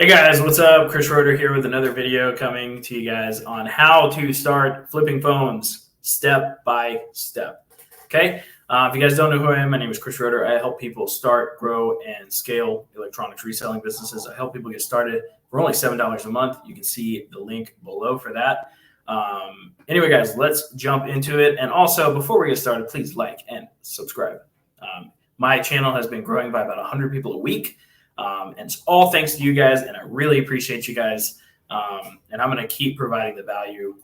Hey guys, what's up? Chris Roeder here with another video coming to you guys on how to start flipping phones step by step. Okay, if you guys don't know who I am, my name is Chris Roeder. I help people start, grow, and scale electronics reselling businesses. I help people get started for only $7 a month. You can see the link below for that. Anyway, guys, let's jump into it. And also, before we get started, please like and subscribe. My channel has been growing by about 100 people a week. And it's all thanks to you guys, and I really appreciate you guys. And I'm going to keep providing the value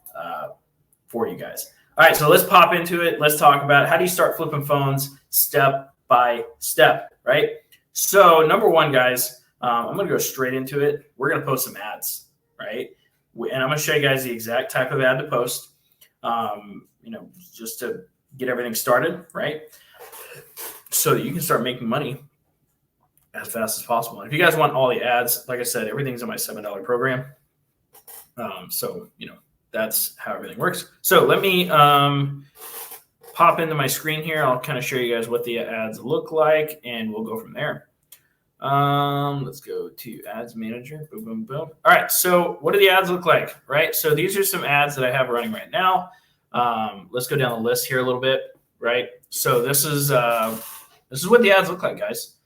for you guys. All right, so let's pop into it. Let's talk about how do you start flipping phones step by step, right? So number one, guys, I'm going to go straight into it. We're going to post some ads, right? And I'm going to show you guys the exact type of ad to post, just to get everything started, right? So that you can start making money as fast as possible. And if you guys want all the ads, like I said, everything's in my $7 program. That's how everything works. So let me pop into my screen here. I'll kind of show you guys what the ads look like, and we'll go from there. Let's go to Ads Manager. Boom, boom, boom. All right. So what do the ads look like, right? So these are some ads that I have running right now. Let's go down the list here a little bit, right? So this is what the ads look like, guys.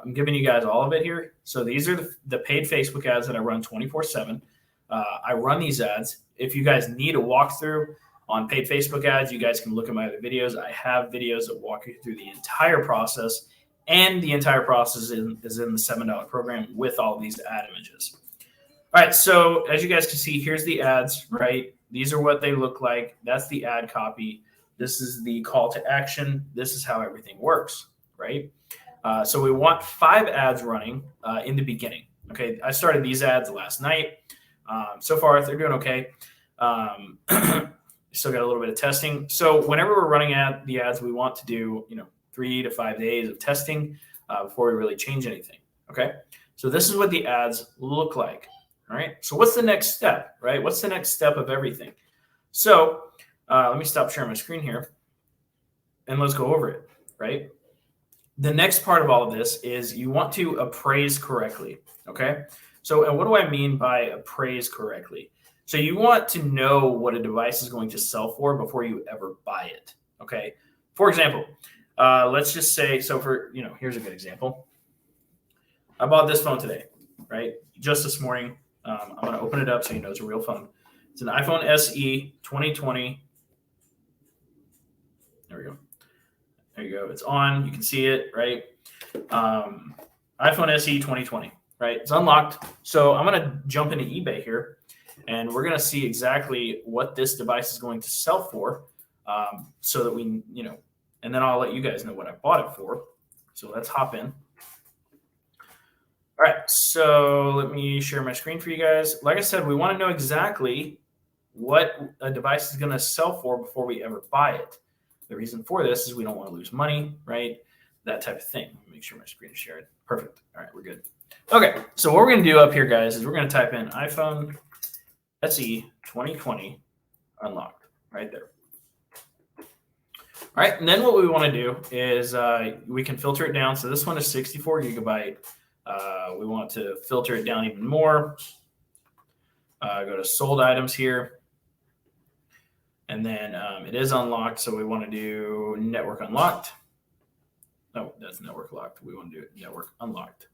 I'm giving you guys all of it here. So these are the paid Facebook ads that I run 24/7. I run these ads. If you guys need a walkthrough on paid Facebook ads, you guys can look at my other videos. I have videos that walk you through the entire process, and the entire process is in the $7 program with all of these ad images. All right, so as you guys can see, here's the ads, right? These are what they look like. That's the ad copy. This is the call to action. This is how everything works, right? So we want 5 ads running in the beginning. Okay, I started these ads last night. So far, they're doing okay. Still got a little bit of testing. So whenever we're running the ads, we want to do 3 to 5 days of testing before we really change anything. Okay, so this is what the ads look like. All right. So what's the next step, right? What's the next step of everything? So let me stop sharing my screen here, and let's go over it. Right. The next part of all of this is you want to appraise correctly, okay? So, and what do I mean by appraise correctly? So you want to know what a device is going to sell for before you ever buy it, okay? For example, let's just say, here's a good example. I bought this phone today, right? Just this morning. I'm going to open it up so you know it's a real phone. It's an iPhone SE 2020. There we go. There you go. It's on. You can see it, right? iPhone SE 2020, right? It's unlocked. So I'm going to jump into eBay here, and we're going to see exactly what this device is going to sell for, so that we, and then I'll let you guys know what I bought it for. So let's hop in. All right. So let me share my screen for you guys. Like I said, we want to know exactly what a device is going to sell for before we ever buy it. The reason for this is we don't want to lose money, right? That type of thing. Make sure my screen is shared. Perfect. All right, we're good. Okay, so what we're going to do up here, guys, is we're going to type in iPhone SE 2020 unlocked right there. All right, and then what we want to do is we can filter it down. So this one is 64 gigabyte. We want to filter it down even more. Go to sold items here. And then it is unlocked, so we want to do network unlocked. No, that's network locked. We want to do it network unlocked.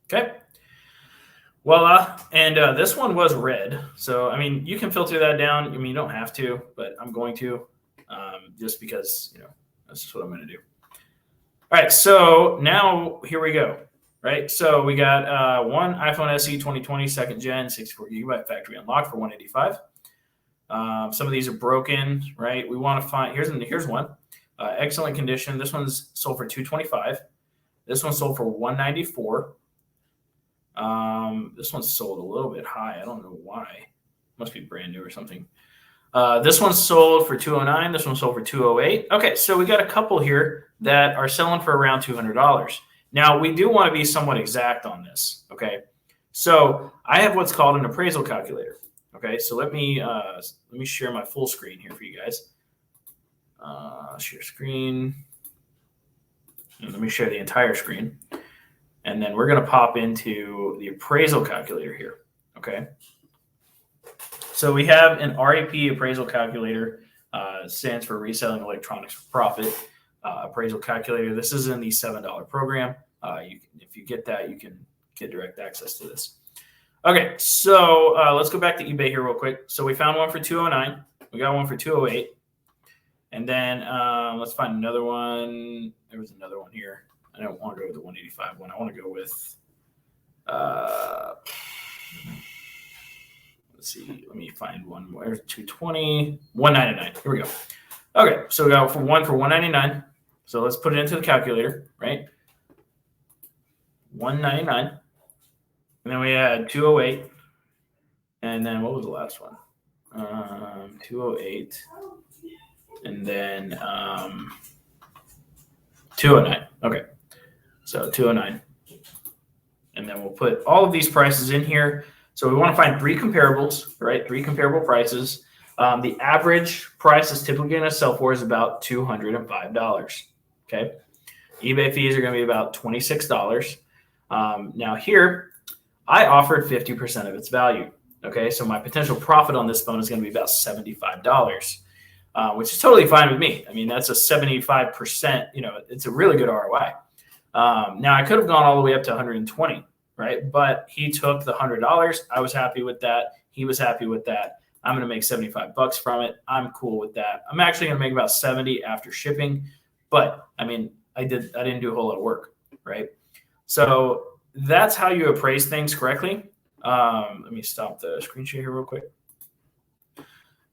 Okay. Voila. And this one was red. So, you can filter that down. You don't have to, but I'm going to just because, that's just what I'm going to do. All right. So now here we go. Right. So we got one iPhone SE 2020 second gen, 64 gigabyte factory unlocked for $185. Some of these are broken, right? We want to find, here's one, excellent condition. This one's sold for $225. This one sold for $194. This one's sold a little bit high. I don't know why. Must be brand new or something. This one's sold for $209. This one sold for $208. Okay, so we got a couple here that are selling for around $200. Now we do want to be somewhat exact on this. Okay, so I have what's called an appraisal calculator. Okay, so let me share my full screen here for you guys. Share screen. And let me share the entire screen. And then we're going to pop into the appraisal calculator here. Okay. So we have an RAP appraisal calculator, stands for Reselling Electronics for Profit appraisal calculator. This is in the $7 program. If you get that, you can get direct access to this. Okay, so let's go back to eBay here real quick. So we found one for 209. We got one for 208. And then let's find another one. There was another one here. I don't want to go with the 185 one. I want to go with, let's see. Let me find one more. 220, 199. Here we go. Okay, so we got for 199. So let's put it into the calculator, right? 199. And then we had 208. And then what was the last one? 208. And then 209. Okay. So 209. And then we'll put all of these prices in here. So we want to find three comparables, right? Three comparable prices. The average price is typically going to sell for is about $205. Okay. eBay fees are going to be about $26. Now here, I offered 50% of its value. Okay. So my potential profit on this phone is going to be about $75, which is totally fine with me. I mean, that's a 75%, it's a really good ROI. Now I could have gone all the way up to 120, right? But he took the $100. I was happy with that. He was happy with that. I'm going to make $75 from it. I'm cool with that. I'm actually going to make about 70 after shipping, but I mean, I didn't do a whole lot of work, right? So that's how you appraise things correctly. Let me stop the screen share here real quick.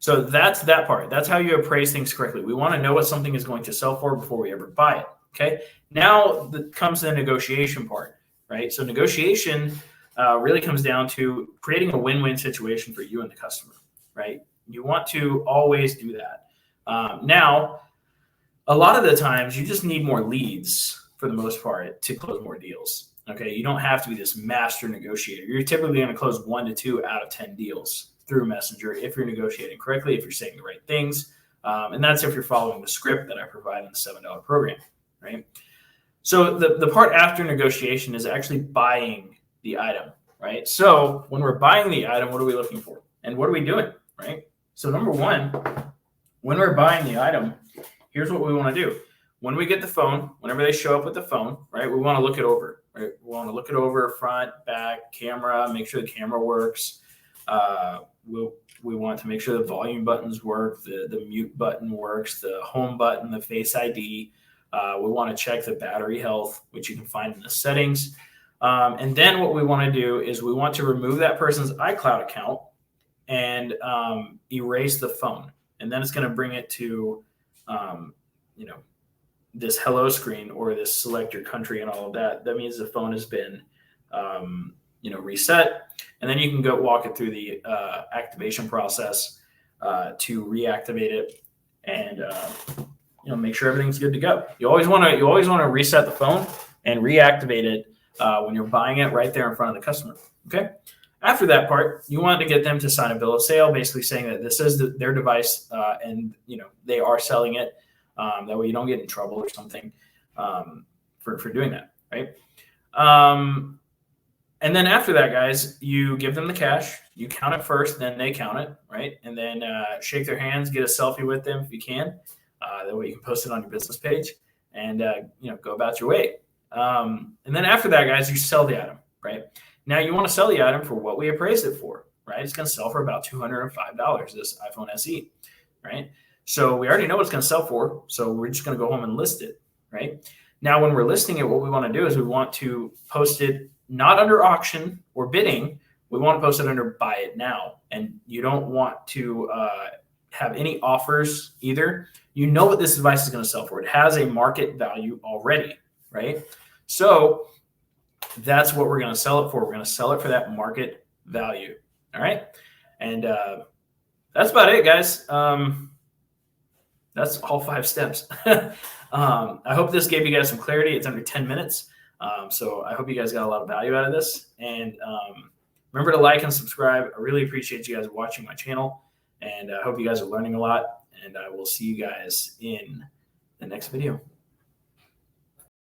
So that's that part. That's how you appraise things correctly. We want to know what something is going to sell for before we ever buy it. Okay. Now comes the negotiation part, right? So negotiation really comes down to creating a win-win situation for you and the customer, right? You want to always do that. Now, a lot of the times you just need more leads for the most part to close more deals. Okay. You don't have to be this master negotiator. You're typically going to close 1 to 2 out of 10 deals through Messenger if you're negotiating correctly, if you're saying the right things. And that's if you're following the script that I provide in the $7 program, right? So the part after negotiation is actually buying the item, right? So when we're buying the item, what are we looking for? And what are we doing, right? So number one, when we're buying the item, here's what we want to do. When we get the phone, whenever they show up with the phone, right, we want to look it over, right? We want to look it over, front, back, camera, make sure the camera works. We want to make sure the volume buttons work, the mute button works, the home button, the Face ID. We want to check the battery health, which you can find in the settings. And then what we want to do is we want to remove that person's iCloud account and erase the phone. And then it's going to bring it to, this hello screen or this select your country and all of that. That means the phone has been, reset. And then you can go walk it through the activation process to reactivate it and make sure everything's good to go. You always want to reset the phone and reactivate it when you're buying it right there in front of the customer. Okay. After that part, you want to get them to sign a bill of sale, basically saying that this is their device and they are selling it. That way you don't get in trouble or something for doing that, right? And then after that, guys, you give them the cash. You count it first, then they count it, right? And then shake their hands, get a selfie with them if you can. That way you can post it on your business page and go about your way. And then after that, guys, you sell the item, right? Now you want to sell the item for what we appraised it for, right? It's going to sell for about $205, this iPhone SE, right? So we already know what it's going to sell for. So we're just going to go home and list it, right? Now, when we're listing it, what we want to do is we want to post it not under auction or bidding. We want to post it under buy it now. And you don't want to have any offers either. You know what this device is going to sell for. It has a market value already, right? So that's what we're going to sell it for. We're going to sell it for that market value. All right. And that's about it, guys. That's all 5 steps. I hope this gave you guys some clarity. It's under 10 minutes. So I hope you guys got a lot of value out of this. And remember to like and subscribe. I really appreciate you guys watching my channel. And I hope you guys are learning a lot. And I will see you guys in the next video.